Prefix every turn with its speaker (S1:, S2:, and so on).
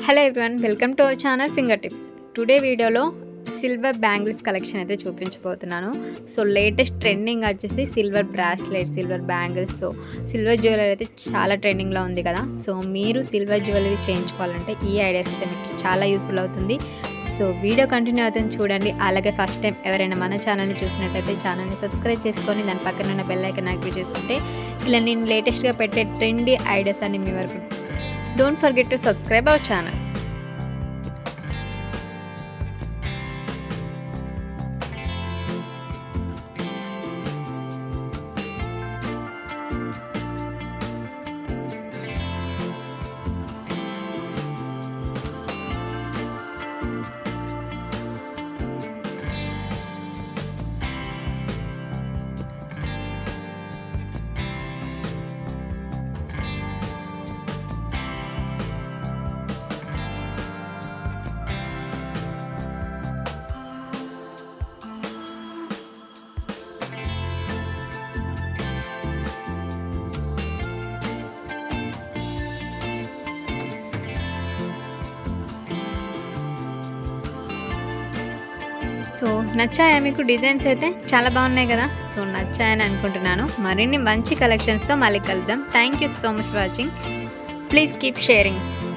S1: Hello everyone, welcome to our channel finger tips. Today వీడియోలో silver bangles collection అయితే చూపించబోతున్నాను. So latest trending వచ్చేసి silver bracelet, silver bangles. So silver jewellery అయితే చాలా ట్రెండింగ్లో ఉంది కదా. సో మీరు సిల్వర్ జ్యువెలరీ చేయించుకోవాలంటే ఈ ఐడియాస్ అయితే మీకు చాలా యూస్ఫుల్ అవుతుంది. సో వీడియో కంటిన్యూ అవుతుంది చూడండి. అలాగే ఫస్ట్ టైం ఎవరైనా మన ఛానల్ని చూసినట్టయితే ఛానల్ని సబ్స్క్రైబ్ చేసుకొని దాని పక్కన ఉన్న బెల్ ఐకాన్ యాక్టివేట్ చేసుకుంటే ఇలా నేను లేటెస్ట్గా పెట్టే ట్రెండీ ఐడియాస్ అన్ని మీ వరకు. Don't forget to subscribe our channel. So నచ్చాయా మీకు? డిజైన్స్ అయితే చాలా బాగున్నాయి కదా. సో నచ్చాయని అనుకుంటున్నాను. మరిన్ని మంచి కలెక్షన్స్తో మళ్ళీ కలుద్దాం. Thank you so much for watching. Please keep sharing.